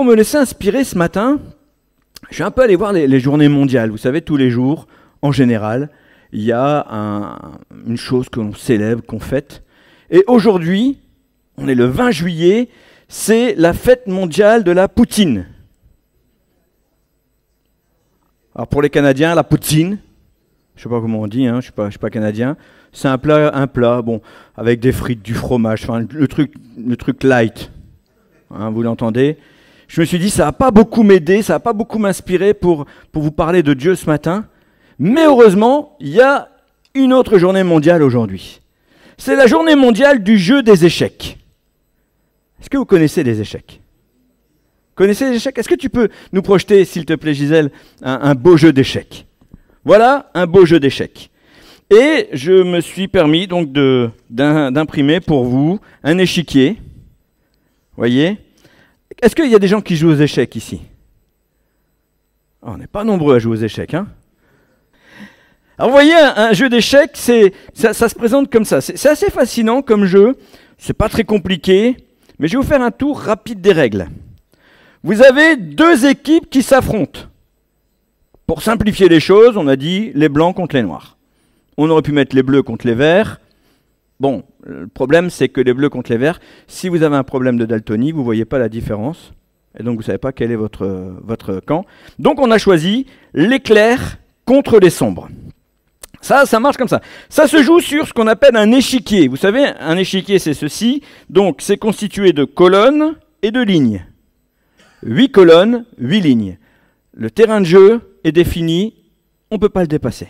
pour me laisser inspirer ce matin, je suis un peu allé voir les journées mondiales. Vous savez, tous les jours, en général, il y a une chose que l'on célèbre, qu'on fête. Et aujourd'hui, on est le 20 juillet, c'est la fête mondiale de la poutine. Alors pour les Canadiens, la poutine, je ne sais pas comment on dit, hein, je ne suis pas canadien, c'est un plat, bon, avec des frites, du fromage, enfin, le truc light, hein, vous l'entendez. Je me suis dit, ça ne va pas beaucoup m'aider, ça ne va pas beaucoup m'inspirer pour vous parler de Dieu ce matin. Mais heureusement, il y a une autre journée mondiale aujourd'hui. C'est la journée mondiale du jeu des échecs. Est-ce que vous connaissez les échecs? Connaissez les échecs? Est-ce que tu peux nous projeter, s'il te plaît, Gisèle, un beau jeu d'échecs? Voilà, un beau jeu d'échecs. Et je me suis permis donc d'imprimer pour vous un échiquier. Voyez? Est-ce qu'il y a des gens qui jouent aux échecs ici? Oh, on n'est pas nombreux à jouer aux échecs, hein? Alors vous voyez, un jeu d'échecs, ça se présente comme ça. C'est assez fascinant comme jeu, c'est pas très compliqué, mais je vais vous faire un tour rapide des règles. Vous avez deux équipes qui s'affrontent. Pour simplifier les choses, on a dit les blancs contre les noirs. On aurait pu mettre les bleus contre les verts. Bon, le problème c'est que les bleus contre les verts, si vous avez un problème de daltonie, vous ne voyez pas la différence, et donc vous ne savez pas quel est votre camp. Donc on a choisi les clairs contre les sombres. Ça marche comme ça. Ça se joue sur ce qu'on appelle un échiquier. Vous savez, un échiquier, c'est ceci. Donc, c'est constitué de colonnes et de lignes. 8 colonnes, 8 lignes. Le terrain de jeu est défini, on ne peut pas le dépasser.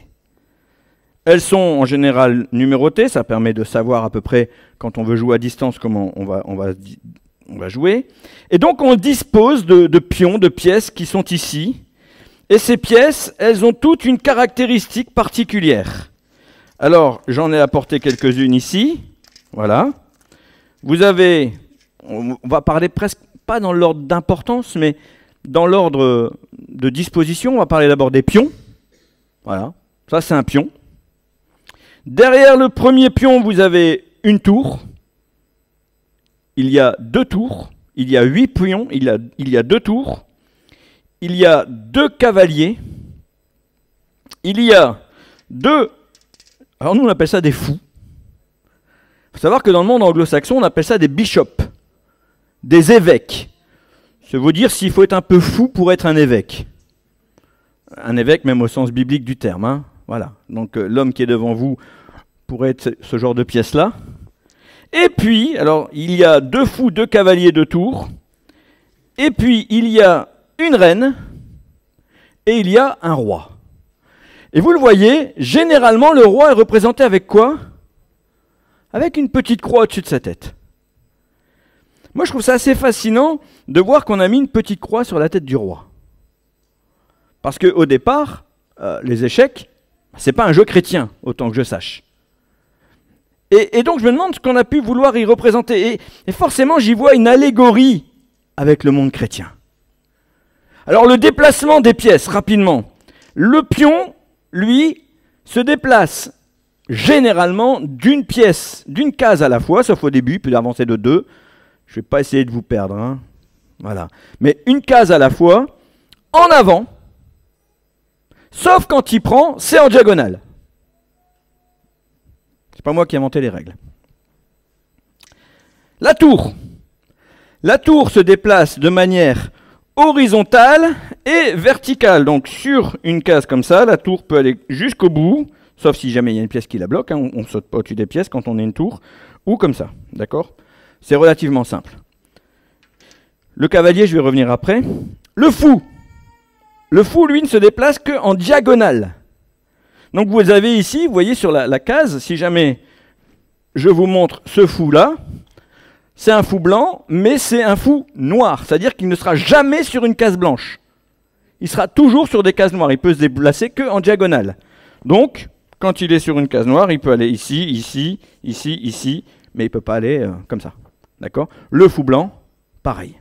Elles sont en général numérotées, ça permet de savoir à peu près, quand on veut jouer à distance, comment on va jouer. Et donc, on dispose de pions, de pièces qui sont ici. Et ces pièces, elles ont toutes une caractéristique particulière. Alors, j'en ai apporté quelques-unes ici. Voilà. Vous avez, on va parler presque pas dans l'ordre d'importance, mais dans l'ordre de disposition. On va parler d'abord des pions. Voilà. Ça, c'est un pion. Derrière le premier pion, vous avez une tour. Il y a 2 tours. Il y a 8 pions. Il y a 2 tours. Il y a 2 cavaliers, il y a 2... Alors nous on appelle ça des fous. Il faut savoir que dans le monde anglo-saxon on appelle ça des bishops, des évêques. Ça veut dire s'il faut être un peu fou pour être un évêque. Un évêque même au sens biblique du terme. Hein. Voilà. Donc l'homme qui est devant vous pourrait être ce genre de pièce-là. Et puis, alors il y a 2 fous, 2 cavaliers, 2 tours. Et puis il y a une reine, et il y a un roi. Et vous le voyez, généralement, le roi est représenté avec quoi? Avec une petite croix au-dessus de sa tête. Moi, je trouve ça assez fascinant de voir qu'on a mis une petite croix sur la tête du roi. Parce qu'au départ, les échecs, c'est pas un jeu chrétien, autant que je sache. Et donc, je me demande ce qu'on a pu vouloir y représenter. Et forcément, j'y vois une allégorie avec le monde chrétien. Alors le déplacement des pièces, rapidement. Le pion, lui, se déplace généralement d'une pièce, d'une case à la fois, sauf au début, puis d'avancer de 2. Je ne vais pas essayer de vous perdre. Hein. Voilà. Mais une case à la fois, en avant, sauf quand il prend, c'est en diagonale. C'est pas moi qui ai inventé les règles. La tour. La tour se déplace de manière horizontale et verticale. Donc sur une case comme ça, la tour peut aller jusqu'au bout, sauf si jamais il y a une pièce qui la bloque, hein, on ne saute pas au-dessus des pièces quand on est une tour, ou comme ça, d'accord? C'est relativement simple. Le cavalier, je vais revenir après. Le fou, lui, ne se déplace qu'en diagonale. Donc vous avez ici, vous voyez sur la case, si jamais je vous montre ce fou-là, c'est un fou blanc, mais c'est un fou noir. C'est-à-dire qu'il ne sera jamais sur une case blanche. Il sera toujours sur des cases noires. Il peut se déplacer qu'en diagonale. Donc, quand il est sur une case noire, il peut aller ici, ici, ici, ici, mais il ne peut pas aller comme ça. D'accord? Le fou blanc, pareil.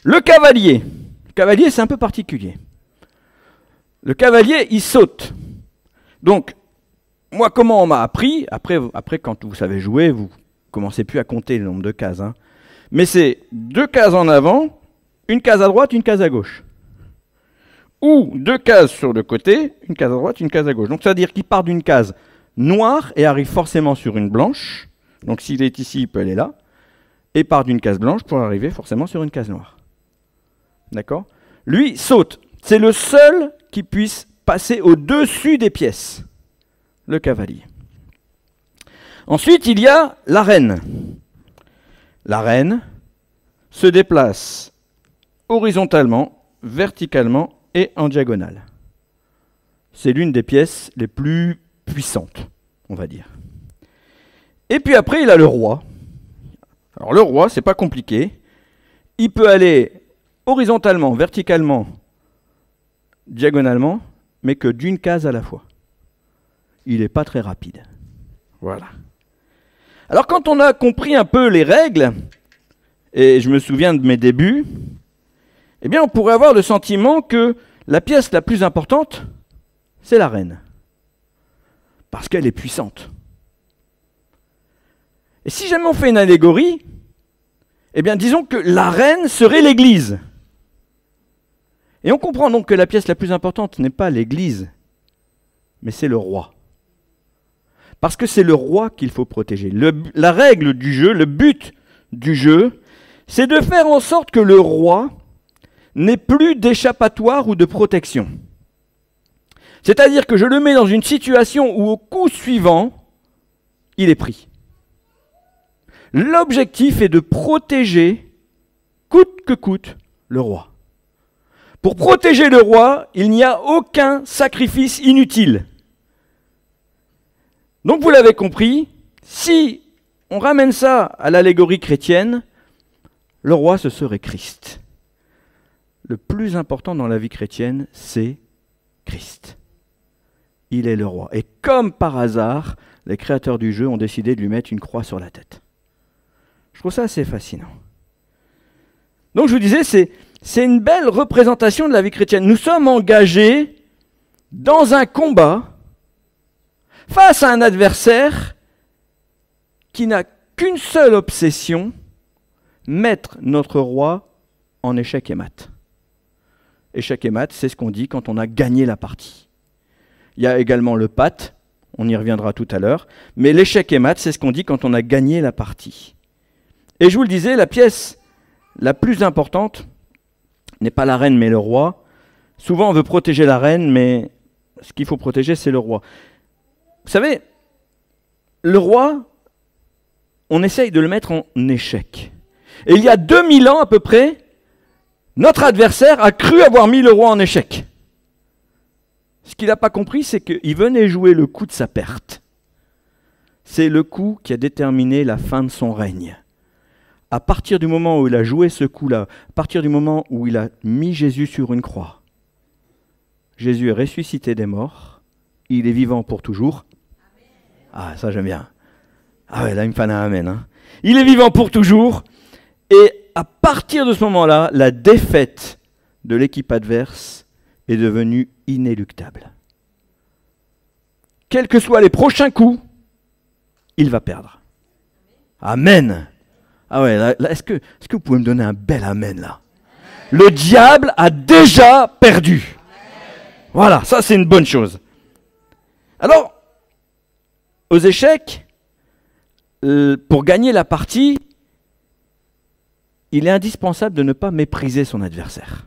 Le cavalier. Le cavalier, c'est un peu particulier. Le cavalier, il saute. Donc, moi, comment on m'a appris, après, quand vous savez jouer, vous commencez plus à compter le nombre de cases. Hein. Mais c'est 2 cases en avant, une case à droite, une case à gauche. Ou 2 cases sur le côté, une case à droite, une case à gauche. Donc ça veut dire qu'il part d'une case noire et arrive forcément sur une blanche. Donc s'il est ici, il peut aller là. Et part d'une case blanche pour arriver forcément sur une case noire. D'accord? Lui saute. C'est le seul qui puisse passer au-dessus des pièces. Le cavalier. Ensuite, il y a la reine. La reine se déplace horizontalement, verticalement et en diagonale. C'est l'une des pièces les plus puissantes, on va dire. Et puis après, il a le roi. Alors le roi, c'est pas compliqué. Il peut aller horizontalement, verticalement, diagonalement, mais que d'une case à la fois. Il n'est pas très rapide. Voilà. Alors quand on a compris un peu les règles, et je me souviens de mes débuts, eh bien on pourrait avoir le sentiment que la pièce la plus importante, c'est la reine. Parce qu'elle est puissante. Et si jamais on fait une allégorie, eh bien disons que la reine serait l'Église. Et on comprend donc que la pièce la plus importante n'est pas l'Église, mais c'est le roi. Parce que c'est le roi qu'il faut protéger. La règle du jeu, le but du jeu, c'est de faire en sorte que le roi n'ait plus d'échappatoire ou de protection. C'est-à-dire que je le mets dans une situation où au coup suivant, il est pris. L'objectif est de protéger, coûte que coûte, le roi. Pour protéger le roi, il n'y a aucun sacrifice inutile. Donc vous l'avez compris, si on ramène ça à l'allégorie chrétienne, le roi ce serait Christ. Le plus important dans la vie chrétienne, c'est Christ. Il est le roi. Et comme par hasard, les créateurs du jeu ont décidé de lui mettre une croix sur la tête. Je trouve ça assez fascinant. Donc je vous disais, c'est une belle représentation de la vie chrétienne. Nous sommes engagés dans un combat face à un adversaire qui n'a qu'une seule obsession, mettre notre roi en échec et mat. Échec et mat, c'est ce qu'on dit quand on a gagné la partie. Il y a également le pat, on y reviendra tout à l'heure, mais l'échec et mat, c'est ce qu'on dit quand on a gagné la partie. Et je vous le disais, la pièce la plus importante n'est pas la reine mais le roi. Souvent on veut protéger la reine, mais ce qu'il faut protéger, c'est le roi. Vous savez, le roi, on essaye de le mettre en échec. Et il y a 2000 ans à peu près, notre adversaire a cru avoir mis le roi en échec. Ce qu'il n'a pas compris, c'est qu'il venait jouer le coup de sa perte. C'est le coup qui a déterminé la fin de son règne. À partir du moment où il a joué ce coup-là, à partir du moment où il a mis Jésus sur une croix, Jésus est ressuscité des morts, il est vivant pour toujours. Ah, ça j'aime bien. Ah ouais, là il me fallait un amen. Hein. Il est vivant pour toujours. Et à partir de ce moment-là, la défaite de l'équipe adverse est devenue inéluctable. Quels que soient les prochains coups, il va perdre. Amen. Ah ouais, là, est-ce que vous pouvez me donner un bel amen là? Le diable a déjà perdu. Voilà, ça c'est une bonne chose. Alors, aux échecs, pour gagner la partie, il est indispensable de ne pas mépriser son adversaire.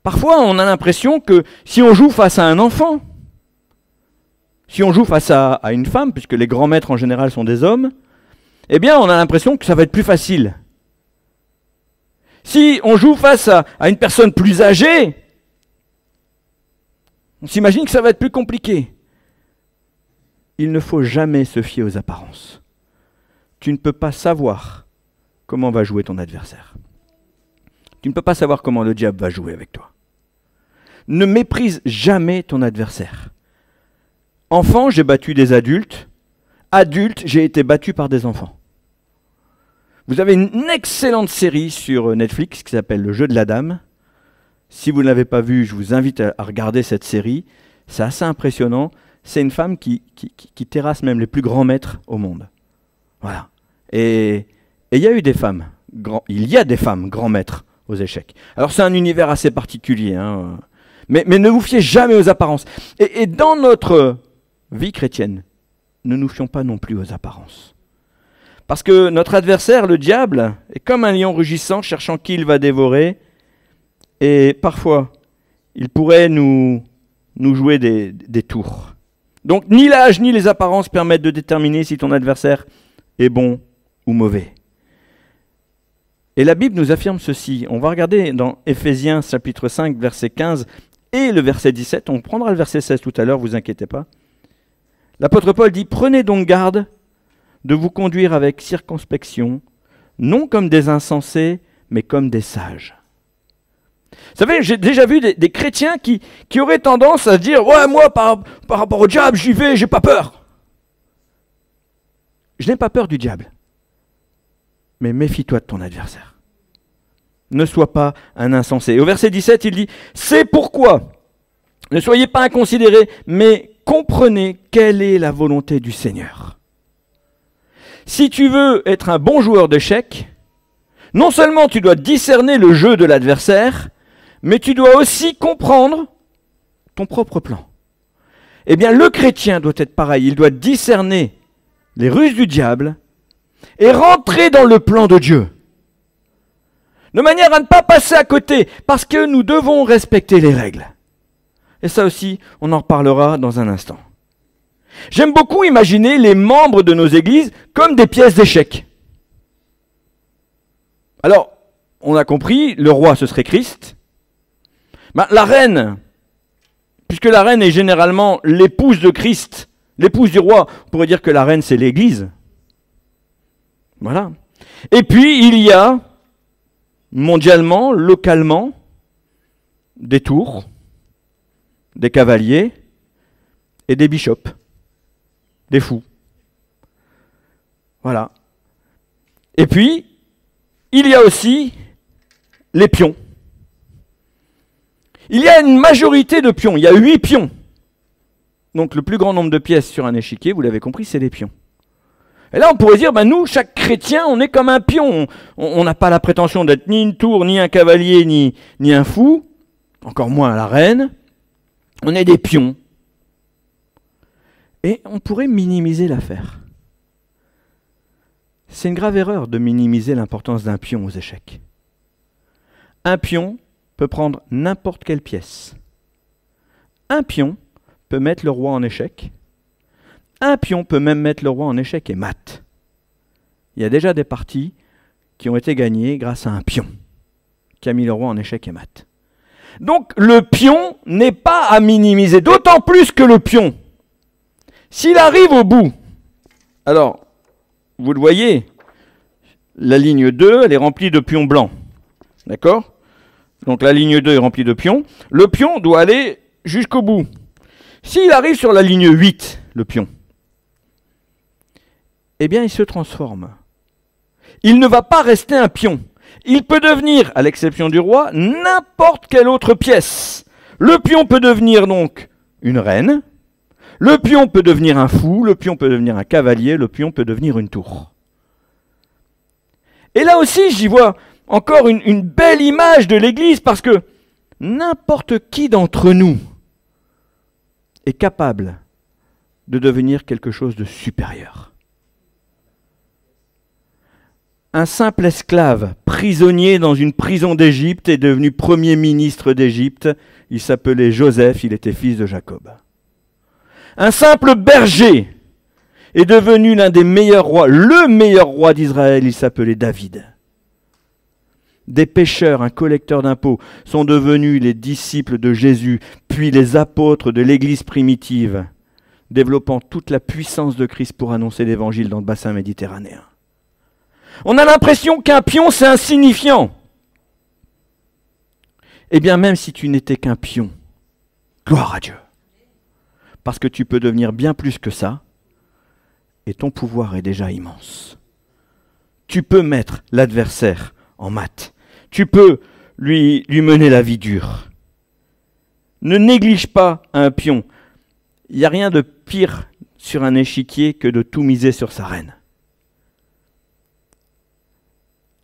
Parfois, on a l'impression que si on joue face à un enfant, si on joue face à une femme, puisque les grands maîtres en général sont des hommes, eh bien, on a l'impression que ça va être plus facile. Si on joue face à une personne plus âgée, on s'imagine que ça va être plus compliqué. Il ne faut jamais se fier aux apparences. Tu ne peux pas savoir comment va jouer ton adversaire. Tu ne peux pas savoir comment le diable va jouer avec toi. Ne méprise jamais ton adversaire. Enfant, j'ai battu des adultes. Adulte, j'ai été battu par des enfants. Vous avez une excellente série sur Netflix qui s'appelle Le Jeu de la Dame. Si vous ne l'avez pas vue, je vous invite à regarder cette série. C'est assez impressionnant. C'est une femme qui terrasse même les plus grands maîtres au monde. Voilà. Et Et il y a eu des femmes, il y a des femmes grands maîtres aux échecs. Alors c'est un univers assez particulier, hein. Mais ne vous fiez jamais aux apparences. Et dans notre vie chrétienne, ne nous fions pas non plus aux apparences. Parce que notre adversaire, le diable, est comme un lion rugissant cherchant qui il va dévorer. Et parfois, il pourrait nous jouer des tours. Donc ni l'âge ni les apparences permettent de déterminer si ton adversaire est bon ou mauvais. Et la Bible nous affirme ceci. On va regarder dans Éphésiens chapitre 5, verset 15 et le verset 17. On prendra le verset 16 tout à l'heure, vous inquiétez pas. L'apôtre Paul dit « Prenez donc garde de vous conduire avec circonspection, non comme des insensés, mais comme des sages. » Vous savez, j'ai déjà vu des chrétiens qui auraient tendance à se dire « Ouais, moi, par rapport au diable, j'y vais, j'ai pas peur. » Je n'ai pas peur du diable. Mais méfie-toi de ton adversaire. Ne sois pas un insensé. Et au verset 17, il dit « C'est pourquoi ne soyez pas inconsidérés, mais comprenez quelle est la volonté du Seigneur. » Si tu veux être un bon joueur d'échecs, non seulement tu dois discerner le jeu de l'adversaire, mais tu dois aussi comprendre ton propre plan. Eh bien, le chrétien doit être pareil. Il doit discerner les ruses du diable et rentrer dans le plan de Dieu. De manière à ne pas passer à côté, parce que nous devons respecter les règles. Et ça aussi, on en reparlera dans un instant. J'aime beaucoup imaginer les membres de nos églises comme des pièces d'échecs. Alors, on a compris, le roi ce serait Christ. La reine, puisque la reine est généralement l'épouse de Christ, l'épouse du roi, on pourrait dire que la reine c'est l'Église. Voilà. Et puis il y a, mondialement, localement, des tours, des cavaliers et des bishops, des fous. Voilà. Et puis, il y a aussi les pions. Il y a une majorité de pions, il y a 8 pions. Donc le plus grand nombre de pièces sur un échiquier, vous l'avez compris, c'est les pions. Et là on pourrait dire, nous, chaque chrétien, on est comme un pion. On n'a pas la prétention d'être ni une tour, ni un cavalier, ni un fou, encore moins la reine. On est des pions. Et on pourrait minimiser l'affaire. C'est une grave erreur de minimiser l'importance d'un pion aux échecs. Un pion peut prendre n'importe quelle pièce. Un pion peut mettre le roi en échec. Un pion peut même mettre le roi en échec et mat. Il y a déjà des parties qui ont été gagnées grâce à un pion qui a mis le roi en échec et mat. Donc le pion n'est pas à minimiser, d'autant plus que le pion, s'il arrive au bout, alors, vous le voyez, la ligne 2, elle est remplie de pions blancs. D'accord ? Donc la ligne 2 est remplie de pions. Le pion doit aller jusqu'au bout. S'il arrive sur la ligne 8, le pion, eh bien il se transforme. Il ne va pas rester un pion. Il peut devenir, à l'exception du roi, n'importe quelle autre pièce. Le pion peut devenir donc une reine. Le pion peut devenir un fou. Le pion peut devenir un cavalier. Le pion peut devenir une tour. Et là aussi, j'y vois encore une belle image de l'Église, parce que n'importe qui d'entre nous est capable de devenir quelque chose de supérieur. Un simple esclave, prisonnier dans une prison d'Égypte, est devenu premier ministre d'Égypte. Il s'appelait Joseph, il était fils de Jacob. Un simple berger est devenu l'un des meilleurs rois, le meilleur roi d'Israël, il s'appelait David. Des pêcheurs, un collecteur d'impôts, sont devenus les disciples de Jésus, puis les apôtres de l'Église primitive, développant toute la puissance de Christ pour annoncer l'Évangile dans le bassin méditerranéen. On a l'impression qu'un pion, c'est insignifiant. Eh bien, même si tu n'étais qu'un pion, gloire à Dieu. Parce que tu peux devenir bien plus que ça, et ton pouvoir est déjà immense. Tu peux mettre l'adversaire en mat. Tu peux lui mener la vie dure. Ne néglige pas un pion. Il n'y a rien de pire sur un échiquier que de tout miser sur sa reine.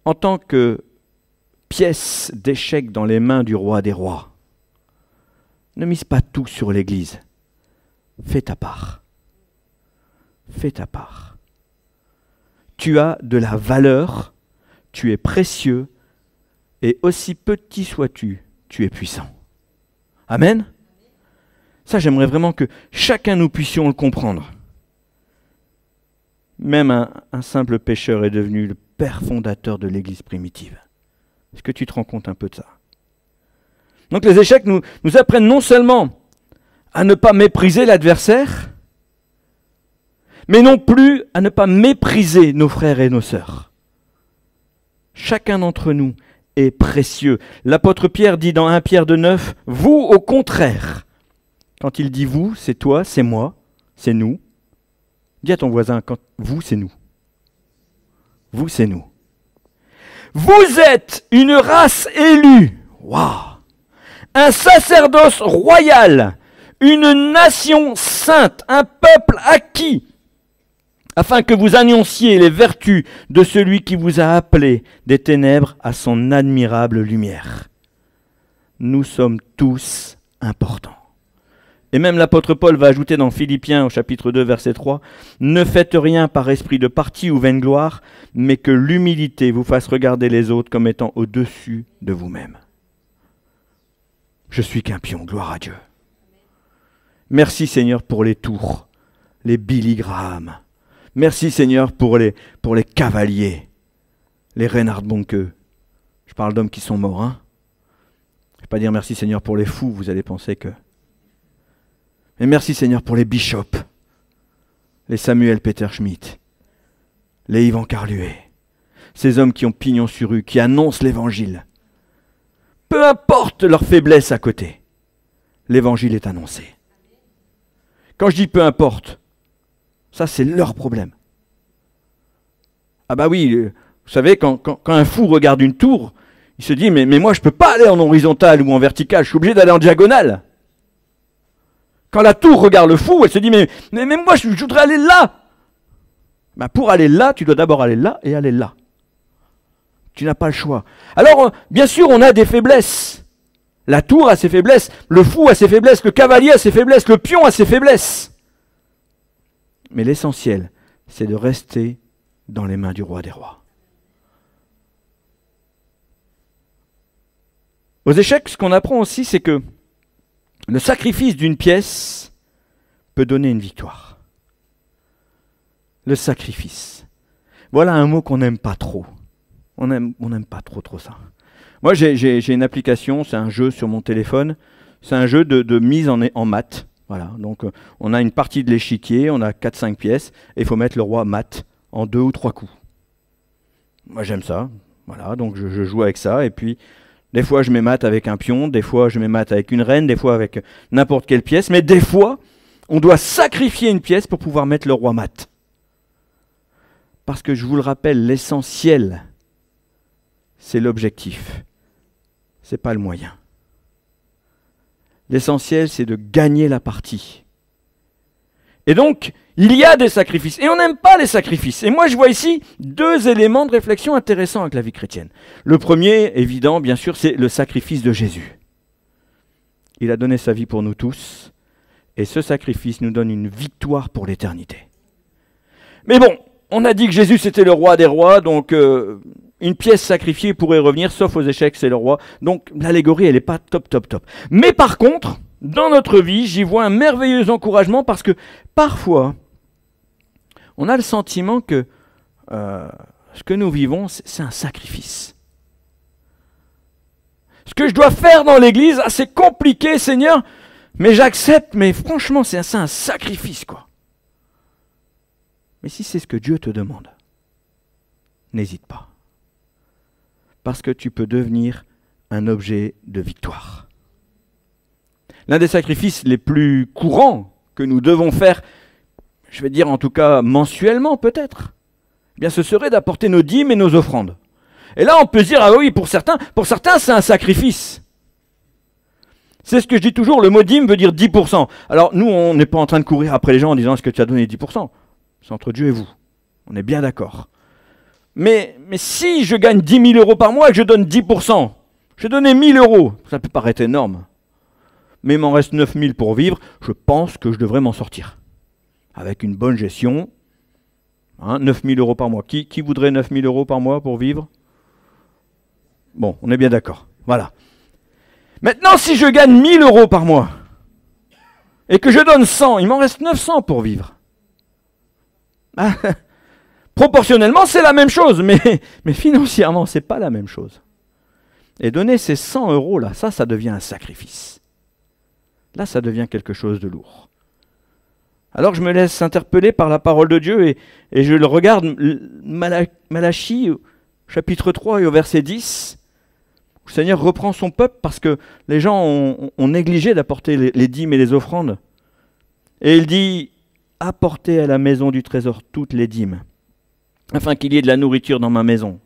en tant que pièce d'échec dans les mains du roi des rois, ne mise pas tout sur l'Église. Fais ta part. Fais ta part. Tu as de la valeur, tu es précieux, et aussi petit sois-tu, tu es puissant. Amen. Ça, j'aimerais vraiment que chacun nous puissions le comprendre. Même un simple pécheur est devenu le père fondateur de l'Église primitive. Est-ce que tu te rends compte un peu de ça? Donc les échecs nous apprennent non seulement à ne pas mépriser l'adversaire, mais non plus à ne pas mépriser nos frères et nos sœurs. Chacun d'entre nous est précieux. L'apôtre Pierre dit dans 1 Pierre 2,9, « Vous, au contraire ». Quand il dit « vous », c'est toi, c'est moi, c'est nous. Dis à ton voisin, quand vous, c'est nous. Vous, c'est nous. Vous êtes une race élue. Waouh! Un sacerdoce royal, une nation sainte, un peuple acquis, afin que vous annonciez les vertus de celui qui vous a appelé des ténèbres à son admirable lumière. Nous sommes tous importants. Et même l'apôtre Paul va ajouter dans Philippiens au chapitre 2, verset 3, « Ne faites rien par esprit de parti ou vaine gloire, mais que l'humilité vous fasse regarder les autres comme étant au-dessus de vous-même. » Je suis qu'un pion, gloire à Dieu. Merci Seigneur pour les tours, les Billy Graham. Merci Seigneur pour les cavaliers, les Reinhard Bonnke. Je parle d'hommes qui sont morts. Hein. Je ne vais pas dire merci Seigneur pour les fous, vous allez penser que... Mais merci Seigneur pour les bishops, les Samuel Peter Schmidt, les Yvan Carluet, ces hommes qui ont pignon sur rue, qui annoncent l'évangile. Peu importe leur faiblesse à côté, l'évangile est annoncé. Quand je dis peu importe, ça c'est leur problème. Ah bah oui, vous savez, quand un fou regarde une tour, il se dit mais moi je ne peux pas aller en horizontal ou en vertical, je suis obligé d'aller en diagonale. Quand la tour regarde le fou, elle se dit mais moi je voudrais aller là. Ben pour aller là, tu dois d'abord aller là et aller là. Tu n'as pas le choix. Alors, bien sûr, on a des faiblesses. La tour a ses faiblesses, le fou a ses faiblesses, le cavalier a ses faiblesses, le pion a ses faiblesses. Mais l'essentiel, c'est de rester dans les mains du roi des rois. Aux échecs, ce qu'on apprend aussi, c'est que le sacrifice d'une pièce peut donner une victoire. Le sacrifice. Voilà un mot qu'on n'aime pas trop. On n'aime pas trop ça. Moi, j'ai une application, c'est un jeu sur mon téléphone. C'est un jeu de mise en mat. Voilà. Donc, on a une partie de l'échiquier, on a 4-5 pièces, et il faut mettre le roi mat en 2 ou 3 coups. Moi, j'aime ça. Voilà, donc je joue avec ça, et puis des fois je mets mat avec un pion, des fois je mets mat avec une reine, des fois avec n'importe quelle pièce, mais des fois, on doit sacrifier une pièce pour pouvoir mettre le roi mat. Parce que je vous le rappelle, l'essentiel, c'est l'objectif. Ce n'est pas le moyen. L'essentiel, c'est de gagner la partie. Et donc, il y a des sacrifices. Et on n'aime pas les sacrifices. Et moi, je vois ici 2 éléments de réflexion intéressants avec la vie chrétienne. Le premier, évident, bien sûr, c'est le sacrifice de Jésus. Il a donné sa vie pour nous tous. Et ce sacrifice nous donne une victoire pour l'éternité. Mais bon, on a dit que Jésus, c'était le roi des rois, donc une pièce sacrifiée pourrait revenir, sauf aux échecs, c'est le roi. Donc l'allégorie, elle n'est pas top. Mais par contre, dans notre vie, j'y vois un merveilleux encouragement parce que parfois, on a le sentiment que ce que nous vivons, c'est un sacrifice. Ce que je dois faire dans l'église, c'est compliqué, Seigneur, mais j'accepte, mais franchement, c'est un sacrifice, quoi. Mais si c'est ce que Dieu te demande, n'hésite pas. Parce que tu peux devenir un objet de victoire. L'un des sacrifices les plus courants que nous devons faire, je vais dire en tout cas mensuellement peut-être, eh bien ce serait d'apporter nos dîmes et nos offrandes. Et là on peut se dire, ah oui, pour certains c'est un sacrifice. C'est ce que je dis toujours, le mot dîme veut dire 10%. Alors nous on n'est pas en train de courir après les gens en disant, est-ce que tu as donné 10%? C'est entre Dieu et vous, on est bien d'accord. Mais si je gagne 10 000 euros par mois et que je donne 10%, je donné 1 000 euros, ça peut paraître énorme. Mais il m'en reste 9 000 pour vivre, je pense que je devrais m'en sortir. Avec une bonne gestion, 9 000 euros par mois. Qui voudrait 9 000 euros par mois pour vivre? Bon, on est bien d'accord. Voilà. Maintenant, si je gagne 1 000 euros par mois et que je donne 100, il m'en reste 900 pour vivre. Ah, proportionnellement, c'est la même chose, mais financièrement, c'est pas la même chose. Et donner ces 100 euros là, ça devient un sacrifice. Là, ça devient quelque chose de lourd. Alors je me laisse interpeller par la parole de Dieu et je le regarde, Malachie, chapitre 3 et au verset 10. Le Seigneur reprend son peuple parce que les gens ont négligé d'apporter les dîmes et les offrandes. Et il dit, apportez à la maison du trésor toutes les dîmes, afin qu'il y ait de la nourriture dans ma maison.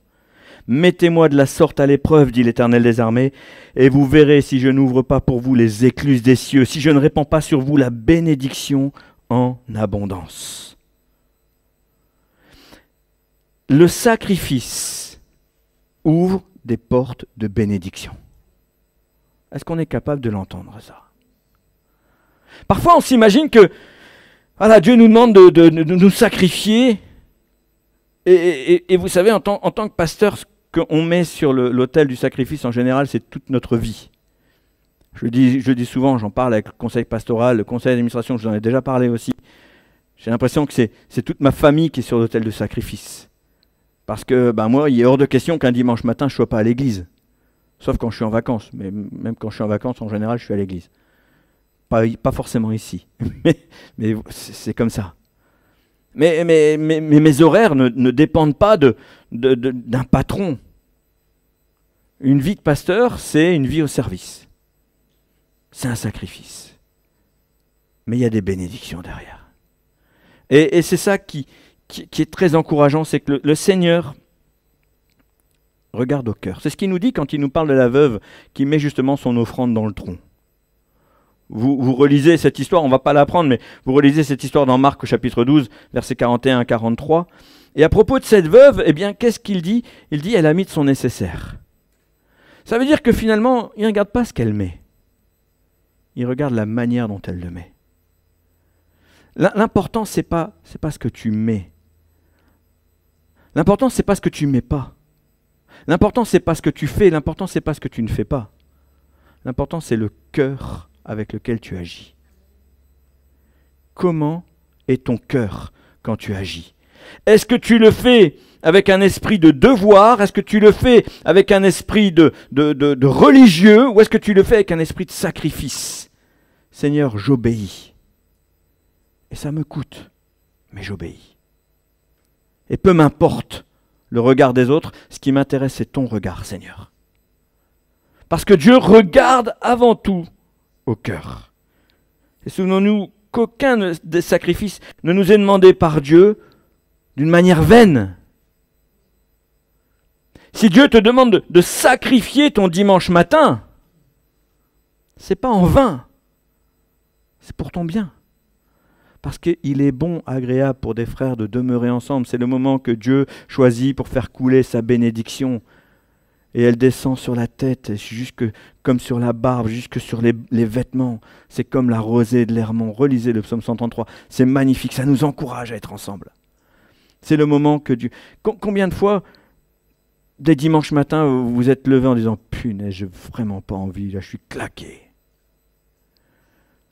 Mettez-moi de la sorte à l'épreuve, dit l'Éternel des armées, et vous verrez si je n'ouvre pas pour vous les écluses des cieux, si je ne répands pas sur vous la bénédiction en abondance. Le sacrifice ouvre des portes de bénédiction. Est-ce qu'on est capable de l'entendre, ça? Parfois, on s'imagine que voilà, Dieu nous demande de nous sacrifier. Et vous savez, en tant que pasteur, ce qu'on met sur l'autel du sacrifice, en général, c'est toute notre vie. Je dis souvent, j'en parle avec le conseil pastoral, le conseil d'administration, je vous en ai déjà parlé aussi. J'ai l'impression que c'est toute ma famille qui est sur l'autel du sacrifice. Parce que moi, il est hors de question qu'un dimanche matin, je ne sois pas à l'église. Sauf quand je suis en vacances. Mais même quand je suis en vacances, en général, je suis à l'église. Pas forcément ici. mais c'est comme ça. Mais mes horaires ne dépendent pas d'un patron. Une vie de pasteur, c'est une vie au service. C'est un sacrifice. Mais il y a des bénédictions derrière. Et c'est ça qui est très encourageant, c'est que le Seigneur regarde au cœur. C'est ce qu'il nous dit quand il nous parle de la veuve qui met justement son offrande dans le tronc. Vous relisez cette histoire, on ne va pas l'apprendre, mais vous relisez cette histoire dans Marc au chapitre 12, versets 41 à 43. Et à propos de cette veuve, eh bien, qu'est-ce qu'il dit? Il dit, elle a mis de son nécessaire. Ça veut dire que finalement, il ne regarde pas ce qu'elle met. Il regarde la manière dont elle le met. L'important, c'est pas ce que tu mets. L'important, c'est pas ce que tu mets pas. L'important, c'est pas ce que tu fais. L'important, c'est pas ce que tu ne fais pas. L'important, c'est le cœur avec lequel tu agis. Comment est ton cœur quand tu agis? Est-ce que tu le fais avec un esprit de devoir? Est-ce que tu le fais avec un esprit de religieux? Ou est-ce que tu le fais avec un esprit de sacrifice? Seigneur, j'obéis. Et ça me coûte, mais j'obéis. Et peu m'importe le regard des autres, ce qui m'intéresse, c'est ton regard, Seigneur. Parce que Dieu regarde avant tout au cœur. Et souvenons-nous qu'aucun des sacrifices ne nous est demandé par Dieu d'une manière vaine. Si Dieu te demande de sacrifier ton dimanche matin, c'est pas en vain, c'est pour ton bien. Parce qu'il est bon, agréable pour des frères de demeurer ensemble. C'est le moment que Dieu choisit pour faire couler sa bénédiction. Et elle descend sur la tête, jusque comme sur la barbe, jusque sur les vêtements. C'est comme la rosée de l'Hermon. Relisez le psaume 133. C'est magnifique, ça nous encourage à être ensemble. C'est le moment que Dieu... Combien de fois, des dimanches matins, vous vous êtes levé en disant « Punaise, j'ai vraiment pas envie, là je suis claqué.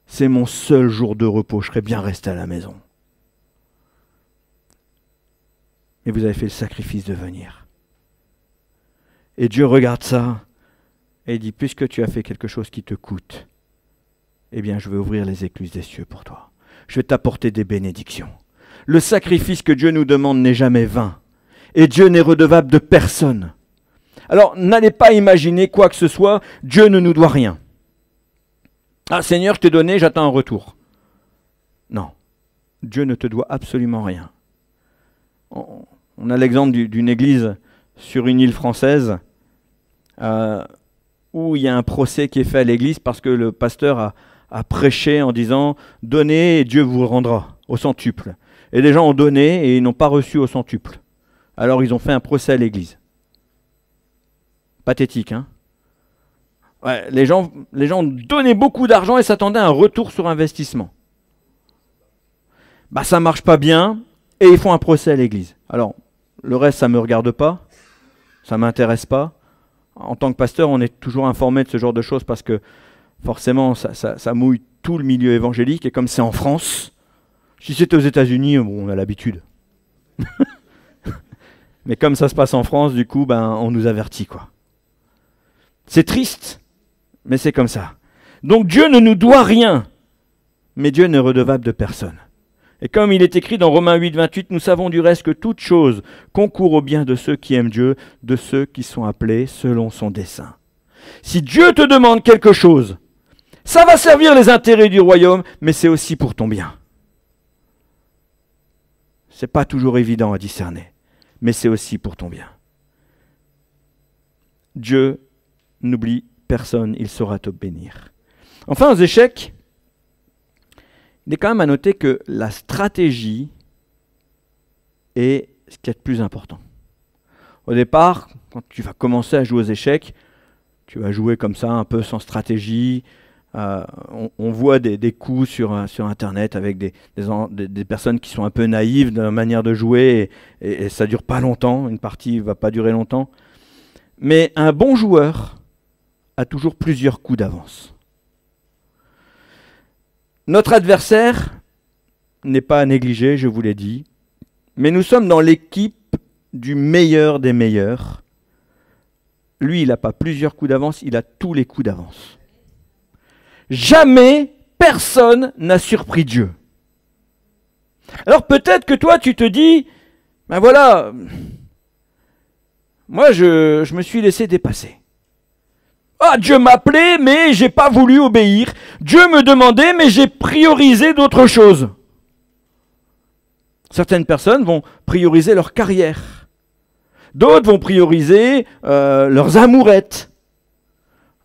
C'est mon seul jour de repos, je serais bien resté à la maison. » Mais vous avez fait le sacrifice de venir. Et Dieu regarde ça et il dit, puisque tu as fait quelque chose qui te coûte, eh bien je vais ouvrir les écluses des cieux pour toi. Je vais t'apporter des bénédictions. Le sacrifice que Dieu nous demande n'est jamais vain. Et Dieu n'est redevable de personne. Alors n'allez pas imaginer quoi que ce soit, Dieu ne nous doit rien. Ah Seigneur, je t'ai donné, j'attends un retour. Non, Dieu ne te doit absolument rien. On a l'exemple d'une église sur une île française où il y a un procès qui est fait à l'église parce que le pasteur a prêché en disant « Donnez et Dieu vous rendra au centuple ». Et les gens ont donné et ils n'ont pas reçu au centuple. Alors ils ont fait un procès à l'église. Pathétique, hein? Ouais, les gens donnaient beaucoup d'argent et s'attendaient à un retour sur investissement. Bah ça marche pas bien et ils font un procès à l'église. Alors, le reste, ça me regarde pas, ça m'intéresse pas. En tant que pasteur, on est toujours informé de ce genre de choses parce que forcément, ça mouille tout le milieu évangélique et comme c'est en France, si c'était aux États-Unis, bon, on a l'habitude. Mais comme ça se passe en France, du coup, on nous avertit, quoi. C'est triste, mais c'est comme ça. Donc Dieu ne nous doit rien, mais Dieu n'est redevable de personne. Et comme il est écrit dans Romains 8, 28, nous savons du reste que toute chose concourt au bien de ceux qui aiment Dieu, de ceux qui sont appelés selon son dessein. Si Dieu te demande quelque chose, ça va servir les intérêts du royaume, mais c'est aussi pour ton bien. C'est pas toujours évident à discerner, mais c'est aussi pour ton bien. Dieu n'oublie personne, il saura te bénir. Enfin, aux échecs, il est quand même à noter que la stratégie est ce qui est le plus important. Au départ, quand tu vas commencer à jouer aux échecs, tu vas jouer comme ça, un peu sans stratégie. On voit des coups sur Internet avec des personnes qui sont un peu naïves dans la manière de jouer et ça ne dure pas longtemps, une partie ne va pas durer longtemps. Mais un bon joueur a toujours plusieurs coups d'avance. Notre adversaire n'est pas à négliger, je vous l'ai dit, mais nous sommes dans l'équipe du meilleur des meilleurs. Lui, il n'a pas plusieurs coups d'avance, il a tous les coups d'avance. Jamais personne n'a surpris Dieu. Alors peut-être que toi, tu te dis, ben voilà, moi je me suis laissé dépasser. Ah, Dieu m'appelait, mais j'ai pas voulu obéir. Dieu me demandait, mais j'ai priorisé d'autres choses. Certaines personnes vont prioriser leur carrière. D'autres vont prioriser leurs amourettes.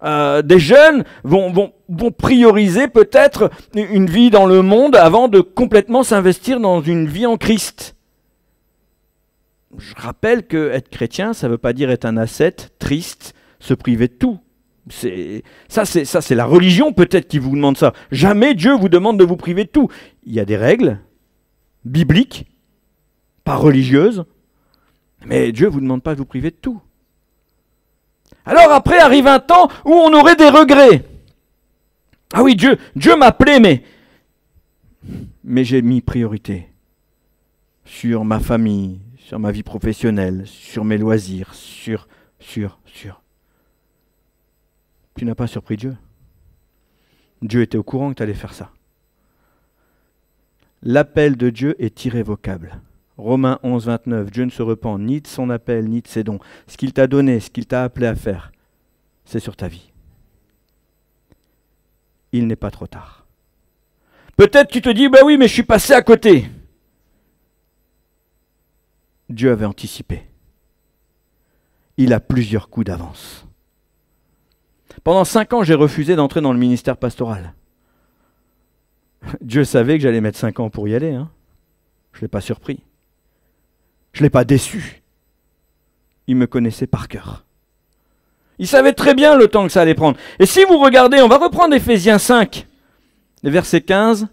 Des jeunes vont prioriser peut-être une vie dans le monde avant de complètement s'investir dans une vie en Christ. Je rappelle que être chrétien, ça ne veut pas dire être un ascète triste, se priver de tout. C'est la religion peut-être qui vous demande ça. Jamais Dieu vous demande de vous priver de tout. Il y a des règles bibliques, pas religieuses, mais Dieu ne vous demande pas de vous priver de tout. Alors après arrive un temps où on aurait des regrets. Ah oui, Dieu m'appelait, mais j'ai mis priorité sur ma famille, sur ma vie professionnelle, sur mes loisirs, sur. Tu n'as pas surpris Dieu. Dieu était au courant que tu allais faire ça. L'appel de Dieu est irrévocable. Romains 11, 29, Dieu ne se repent ni de son appel, ni de ses dons. Ce qu'il t'a donné, ce qu'il t'a appelé à faire, c'est sur ta vie. Il n'est pas trop tard. Peut-être tu te dis, oui, mais je suis passé à côté. Dieu avait anticipé. Il a plusieurs coups d'avance. Pendant 5 ans, j'ai refusé d'entrer dans le ministère pastoral. Dieu savait que j'allais mettre 5 ans pour y aller. Je ne l'ai pas surpris. Je ne l'ai pas déçu. Il me connaissait par cœur. Il savait très bien le temps que ça allait prendre. Et si vous regardez, on va reprendre Éphésiens 5, les versets 15,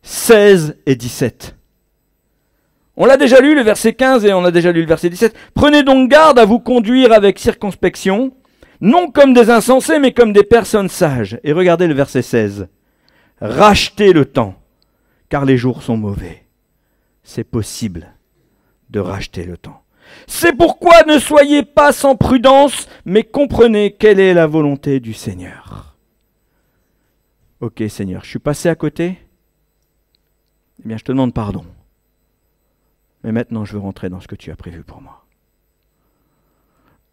16 et 17. On l'a déjà lu, le verset 15, et on a déjà lu le verset 17. Prenez donc garde à vous conduire avec circonspection, non comme des insensés, mais comme des personnes sages. Et regardez le verset 16. Rachetez le temps, car les jours sont mauvais. C'est possible de racheter le temps. C'est pourquoi ne soyez pas sans prudence, mais comprenez quelle est la volonté du Seigneur. Ok Seigneur, je suis passé à côté. Eh bien je te demande pardon. Mais maintenant je veux rentrer dans ce que tu as prévu pour moi.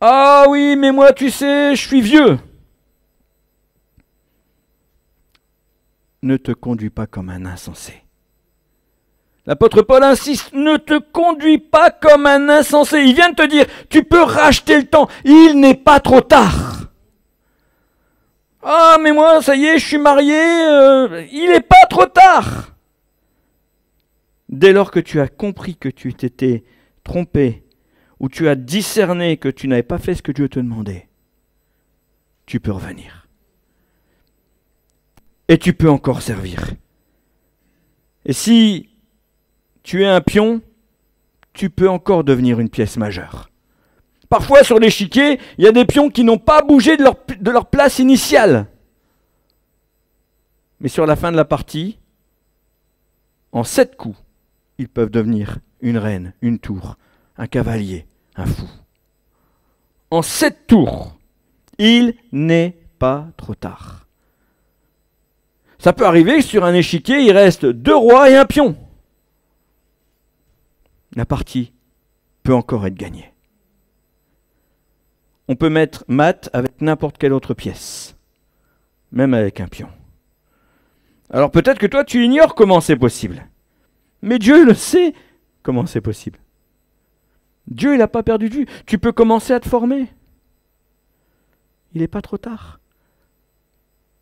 Ah oui, mais moi tu sais, je suis vieux. Ne te conduis pas comme un insensé. L'apôtre Paul insiste, ne te conduis pas comme un insensé. Il vient de te dire, tu peux racheter le temps, il n'est pas trop tard. Ah, mais moi, ça y est, je suis marié, il n'est pas trop tard. Dès lors que tu as compris que tu t'étais trompé où tu as discerné que tu n'avais pas fait ce que Dieu te demandait, tu peux revenir. Et tu peux encore servir. Et si tu es un pion, tu peux encore devenir une pièce majeure. Parfois sur l'échiquier, il y a des pions qui n'ont pas bougé de leur place initiale. Mais sur la fin de la partie, en 7 coups, ils peuvent devenir une reine, une tour, un cavalier, un fou. En 7 tours, il n'est pas trop tard. Ça peut arriver que sur un échiquier, il reste 2 rois et un pion. La partie peut encore être gagnée. On peut mettre mat avec n'importe quelle autre pièce, même avec un pion. Alors peut-être que toi, tu ignores comment c'est possible. Mais Dieu le sait comment c'est possible. Dieu, il n'a pas perdu de vue. Tu peux commencer à te former. Il n'est pas trop tard.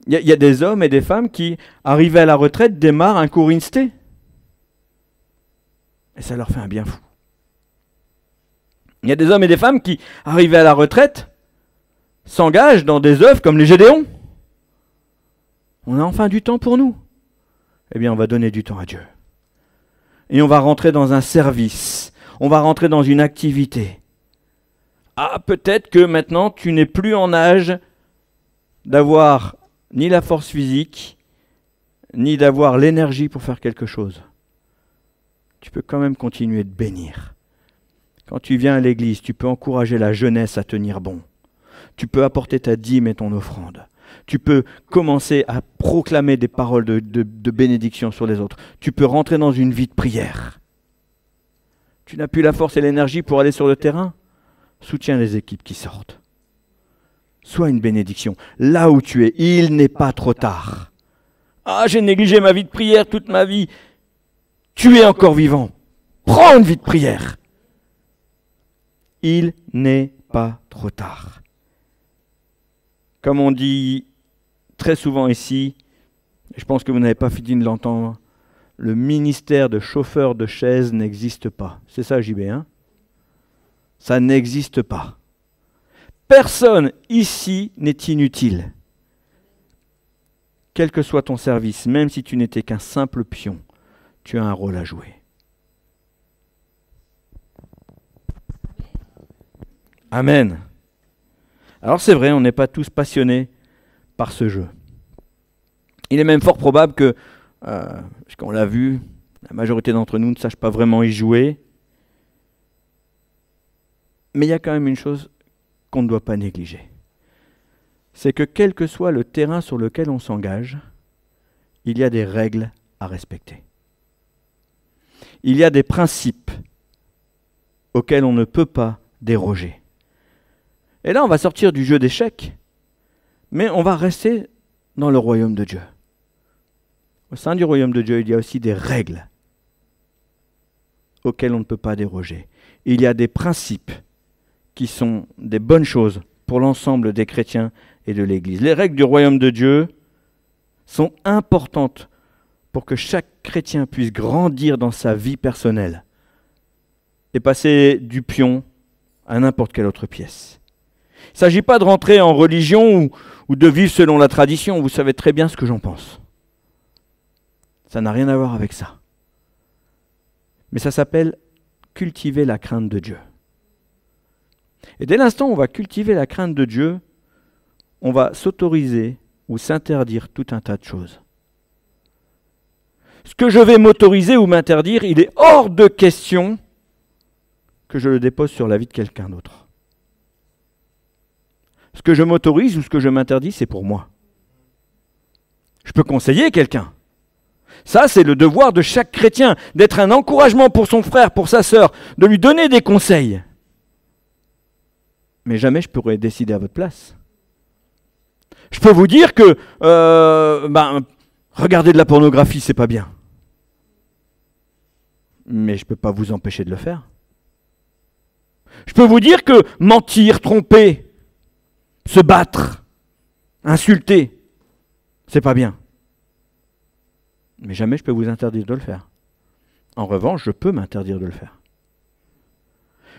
Il y a des hommes et des femmes qui, arrivés à la retraite, démarrent un cours Insté. Et ça leur fait un bien fou. Il y a des hommes et des femmes qui, arrivés à la retraite, s'engagent dans des œuvres comme les Gédéons. On a enfin du temps pour nous. Eh bien, on va donner du temps à Dieu. Et on va rentrer dans un service. On va rentrer dans une activité. Ah, peut-être que maintenant, tu n'es plus en âge d'avoir ni la force physique, ni d'avoir l'énergie pour faire quelque chose. Tu peux quand même continuer de bénir. Quand tu viens à l'église, tu peux encourager la jeunesse à tenir bon. Tu peux apporter ta dîme et ton offrande. Tu peux commencer à proclamer des paroles de bénédiction sur les autres. Tu peux rentrer dans une vie de prière. Tu n'as plus la force et l'énergie pour aller sur le terrain? Soutiens les équipes qui sortent. Sois une bénédiction. Là où tu es, il n'est pas trop tard. Ah, j'ai négligé ma vie de prière toute ma vie. Tu es encore vivant. Prends une vie de prière. Il n'est pas trop tard. Comme on dit très souvent ici, je pense que vous n'avez pas fini de l'entendre, le ministère de chauffeur de chaise n'existe pas. C'est ça, JB, hein? Ça n'existe pas. Personne ici n'est inutile. Quel que soit ton service, même si tu n'étais qu'un simple pion, tu as un rôle à jouer. Amen. Alors c'est vrai, on n'est pas tous passionnés par ce jeu. Il est même fort probable que, parce qu'on l'a vu, la majorité d'entre nous ne sache pas vraiment y jouer. Mais il y a quand même une chose qu'on ne doit pas négliger. C'est que quel que soit le terrain sur lequel on s'engage, il y a des règles à respecter. Il y a des principes auxquels on ne peut pas déroger. Et là, on va sortir du jeu d'échecs, mais on va rester dans le royaume de Dieu. Au sein du royaume de Dieu, il y a aussi des règles auxquelles on ne peut pas déroger. Il y a des principes qui sont des bonnes choses pour l'ensemble des chrétiens et de l'Église. Les règles du royaume de Dieu sont importantes pour que chaque chrétien puisse grandir dans sa vie personnelle et passer du pion à n'importe quelle autre pièce. Il ne s'agit pas de rentrer en religion ou de vivre selon la tradition. Vous savez très bien ce que j'en pense. Ça n'a rien à voir avec ça. Mais ça s'appelle cultiver la crainte de Dieu. Et dès l'instant où on va cultiver la crainte de Dieu, on va s'autoriser ou s'interdire tout un tas de choses. Ce que je vais m'autoriser ou m'interdire, il est hors de question que je le dépose sur la vie de quelqu'un d'autre. Ce que je m'autorise ou ce que je m'interdis, c'est pour moi. Je peux conseiller quelqu'un. Ça, c'est le devoir de chaque chrétien, d'être un encouragement pour son frère, pour sa sœur, de lui donner des conseils. Mais jamais je pourrais décider à votre place. Je peux vous dire que regarder de la pornographie, c'est pas bien. Mais je ne peux pas vous empêcher de le faire. Je peux vous dire que mentir, tromper, se battre, insulter, c'est pas bien. Mais jamais je peux vous interdire de le faire. En revanche, je peux m'interdire de le faire.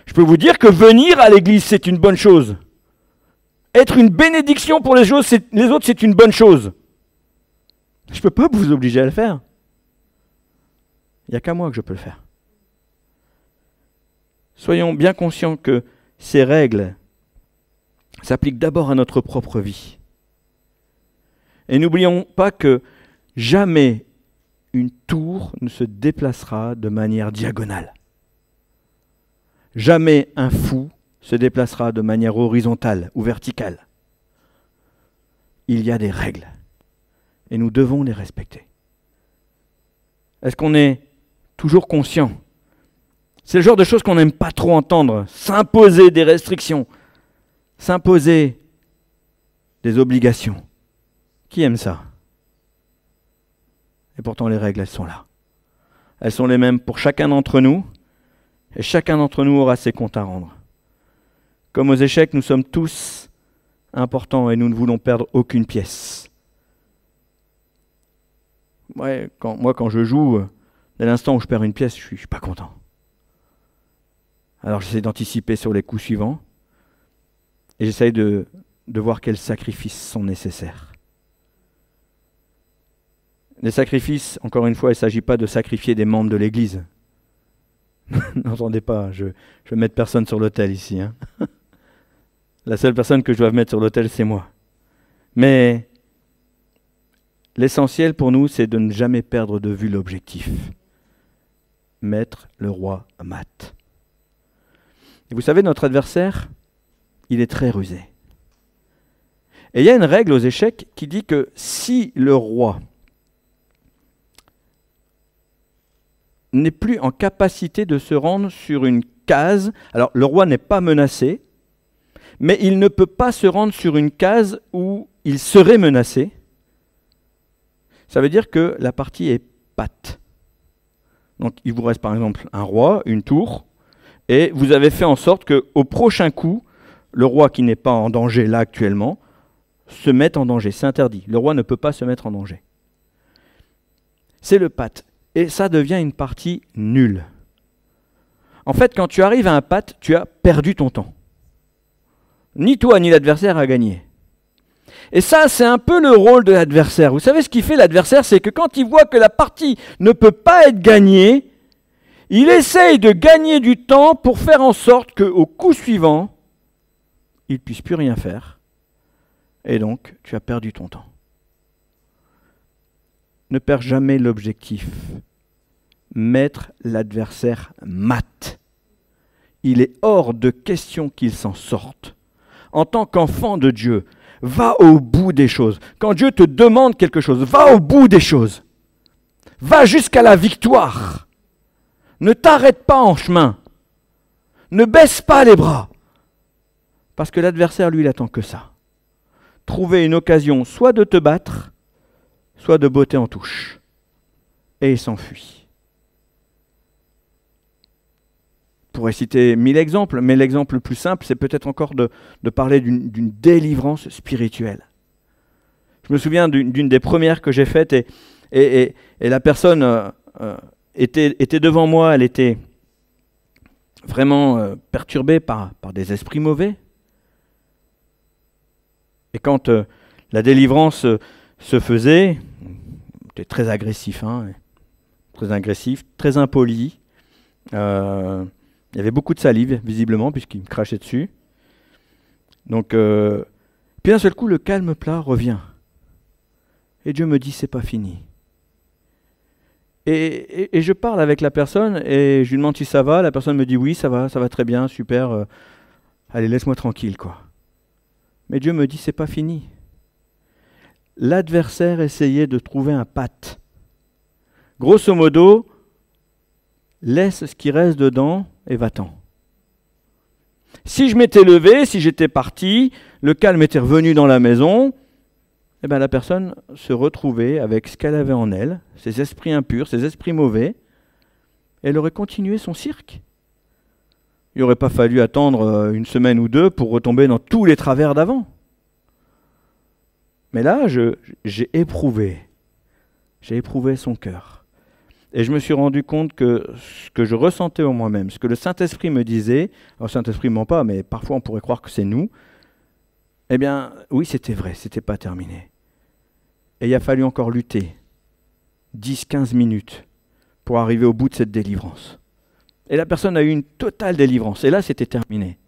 Je peux vous dire que venir à l'église, c'est une bonne chose. Être une bénédiction pour les autres, c'est une bonne chose. Je ne peux pas vous obliger à le faire. Il n'y a qu'à moi que je peux le faire. Soyons bien conscients que ces règles s'appliquent d'abord à notre propre vie. Et n'oublions pas que jamais une tour ne se déplacera de manière diagonale. Jamais un fou se déplacera de manière horizontale ou verticale. Il y a des règles et nous devons les respecter. Est-ce qu'on est toujours conscient? C'est le genre de choses qu'on n'aime pas trop entendre. S'imposer des restrictions, s'imposer des obligations. Qui aime ça? Et pourtant les règles, elles sont là. Elles sont les mêmes pour chacun d'entre nous, et chacun d'entre nous aura ses comptes à rendre. Comme aux échecs, nous sommes tous importants et nous ne voulons perdre aucune pièce. Ouais, quand je joue, dès l'instant où je perds une pièce, je suis pas content. Alors j'essaie d'anticiper sur les coups suivants et j'essaie de voir quels sacrifices sont nécessaires. Les sacrifices, encore une fois, il ne s'agit pas de sacrifier des membres de l'Église. N'entendez pas, je vais mettre personne sur l'autel ici. Hein. La seule personne que je dois mettre sur l'autel, c'est moi. Mais l'essentiel pour nous, c'est de ne jamais perdre de vue l'objectif. Mettre le roi à mat. Et vous savez, notre adversaire, il est très rusé. Et il y a une règle aux échecs qui dit que si le roi n'est plus en capacité de se rendre sur une case, alors le roi n'est pas menacé, mais il ne peut pas se rendre sur une case où il serait menacé, ça veut dire que la partie est patte. Donc il vous reste par exemple un roi, une tour, et vous avez fait en sorte qu'au prochain coup, le roi qui n'est pas en danger là actuellement, se mette en danger. C'est interdit. Le roi ne peut pas se mettre en danger. C'est le patte. Et ça devient une partie nulle. En fait, quand tu arrives à un patte, tu as perdu ton temps. Ni toi, ni l'adversaire a gagné. Et ça, c'est un peu le rôle de l'adversaire. Vous savez ce qu'il fait l'adversaire, c'est que quand il voit que la partie ne peut pas être gagnée, il essaye de gagner du temps pour faire en sorte qu'au coup suivant, il ne puisse plus rien faire. Et donc, tu as perdu ton temps. Ne perds jamais l'objectif. Mettre l'adversaire mat. Il est hors de question qu'il s'en sorte. En tant qu'enfant de Dieu, va au bout des choses. Quand Dieu te demande quelque chose, va au bout des choses. Va jusqu'à la victoire. Ne t'arrête pas en chemin. Ne baisse pas les bras. Parce que l'adversaire, lui, il attend que ça. Trouver une occasion soit de te battre, soit de botter en touche. Et il s'enfuit. On pourrait citer 1000 exemples, mais l'exemple le plus simple, c'est peut-être encore de parler d'une délivrance spirituelle. Je me souviens d'une des premières que j'ai faites, et la personne était devant moi, elle était vraiment perturbée par des esprits mauvais. Et quand la délivrance se faisait, j'étais très agressif, très impoli. Il y avait beaucoup de salive, visiblement, puisqu'il me crachait dessus. Donc, puis d'un seul coup, le calme plat revient. Et Dieu me dit, c'est pas fini. Et je parle avec la personne, et je lui demande si ça va. La personne me dit, oui, ça va très bien, super. Allez, laisse-moi tranquille, quoi. Mais Dieu me dit, c'est pas fini. L'adversaire essayait de trouver un patte. Grosso modo, laisse ce qui reste dedans et va-t'en. Si je m'étais levé, si j'étais parti, le calme était revenu dans la maison, eh bien la personne se retrouvait avec ce qu'elle avait en elle, ses esprits impurs, ses esprits mauvais, et elle aurait continué son cirque. Il n'aurait pas fallu attendre une semaine ou deux pour retomber dans tous les travers d'avant. Mais là, j'ai éprouvé son cœur. Et je me suis rendu compte que ce que je ressentais en moi-même, ce que le Saint-Esprit me disait, alors le Saint-Esprit ne ment pas, mais parfois on pourrait croire que c'est nous, eh bien oui, c'était vrai, c'était pas terminé. Et il a fallu encore lutter 10-15 minutes pour arriver au bout de cette délivrance. Et la personne a eu une totale délivrance. Et là, c'était terminé.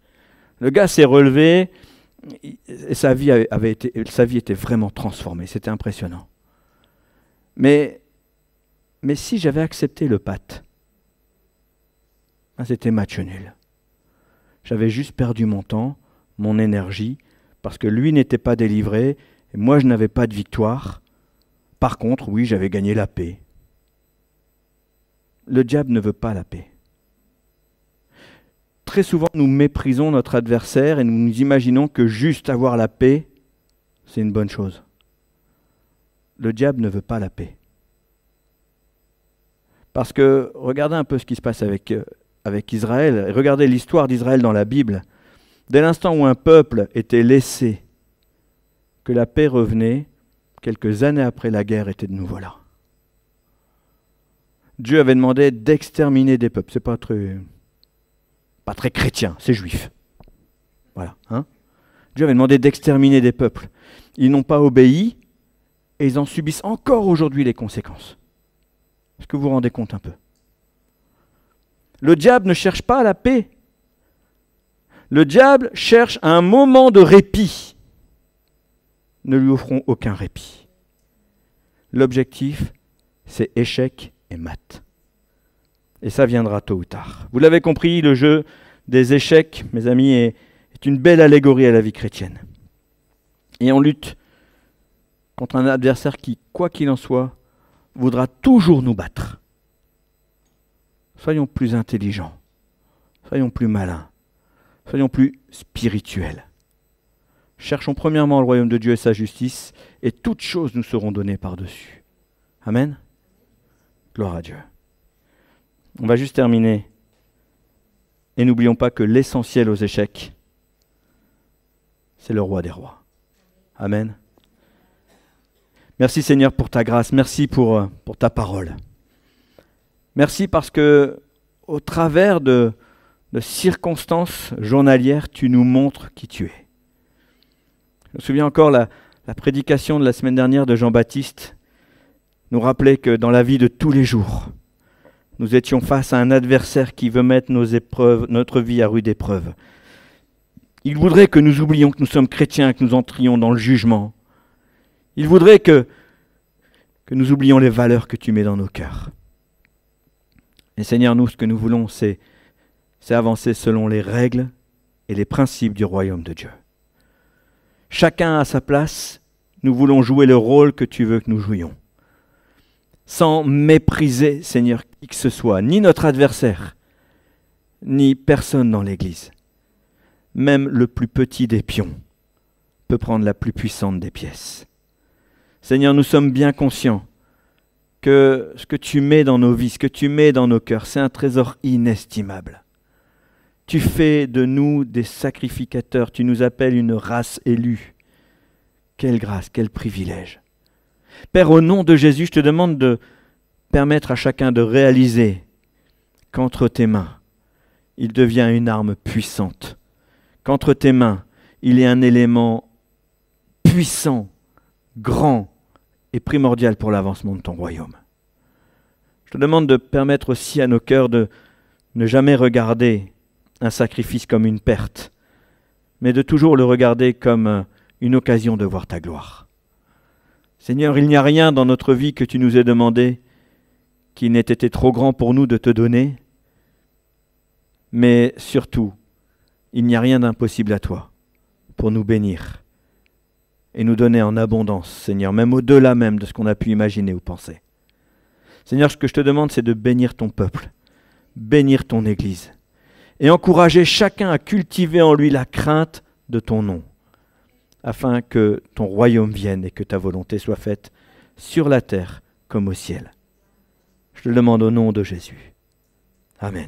Le gars s'est relevé et sa vie était vraiment transformée. C'était impressionnant. Mais si j'avais accepté le pacte, c'était match nul. J'avais juste perdu mon temps, mon énergie, parce que lui n'était pas délivré, et moi je n'avais pas de victoire. Par contre, oui, j'avais gagné la paix. Le diable ne veut pas la paix. Très souvent, nous méprisons notre adversaire et nous nous imaginons que juste avoir la paix, c'est une bonne chose. Le diable ne veut pas la paix. Parce que regardez un peu ce qui se passe avec Israël. Regardez l'histoire d'Israël dans la Bible. Dès l'instant où un peuple était laissé, que la paix revenait, quelques années après la guerre était de nouveau là. Dieu avait demandé d'exterminer des peuples. C'est pas très chrétien, c'est juif. Voilà. Dieu avait demandé d'exterminer des peuples. Ils n'ont pas obéi et ils en subissent encore aujourd'hui les conséquences. Est-ce que vous vous rendez compte un peu? Le diable ne cherche pas la paix. Le diable cherche un moment de répit. Ne lui offrons aucun répit. L'objectif, c'est échec et mat. Et ça viendra tôt ou tard. Vous l'avez compris, le jeu des échecs, mes amis, est une belle allégorie à la vie chrétienne. Et on lutte contre un adversaire qui, quoi qu'il en soit, voudra toujours nous battre. Soyons plus intelligents, soyons plus malins, soyons plus spirituels. Cherchons premièrement le royaume de Dieu et sa justice, et toutes choses nous seront données par-dessus. Amen. Gloire à Dieu. On va juste terminer. Et n'oublions pas que l'essentiel aux échecs, c'est le roi des rois. Amen. Merci Seigneur pour ta grâce. Merci pour ta parole. Merci parce que au travers de circonstances journalières, tu nous montres qui tu es. Je me souviens encore la prédication de la semaine dernière de Jean-Baptiste nous rappelait que dans la vie de tous les jours, nous étions face à un adversaire qui veut mettre notre vie à rude épreuve. Il voudrait que nous oublions que nous sommes chrétiens, que nous entrions dans le jugement. Il voudrait que nous oublions les valeurs que tu mets dans nos cœurs. Et Seigneur, nous, ce que nous voulons, c'est avancer selon les règles et les principes du royaume de Dieu. Chacun à sa place, nous voulons jouer le rôle que tu veux que nous jouions. Sans mépriser, Seigneur, qui que ce soit, ni notre adversaire, ni personne dans l'Église. Même le plus petit des pions peut prendre la plus puissante des pièces. Seigneur, nous sommes bien conscients que ce que tu mets dans nos vies, ce que tu mets dans nos cœurs, c'est un trésor inestimable. Tu fais de nous des sacrificateurs, tu nous appelles une race élue. Quelle grâce, quel privilège. Père, au nom de Jésus, je te demande de permettre à chacun de réaliser qu'entre tes mains, il devient une arme puissante. Qu'entre tes mains, il est un élément puissant, grand et primordial pour l'avancement de ton royaume. Je te demande de permettre aussi à nos cœurs de ne jamais regarder un sacrifice comme une perte, mais de toujours le regarder comme une occasion de voir ta gloire. Seigneur, il n'y a rien dans notre vie que tu nous aies demandé qui n'ait été trop grand pour nous de te donner, mais surtout, il n'y a rien d'impossible à toi pour nous bénir et nous donner en abondance, Seigneur, même au-delà même de ce qu'on a pu imaginer ou penser. Seigneur, ce que je te demande, c'est de bénir ton peuple, bénir ton Église et encourager chacun à cultiver en lui la crainte de ton nom, afin que ton royaume vienne et que ta volonté soit faite sur la terre comme au ciel. Je te le demande au nom de Jésus. Amen.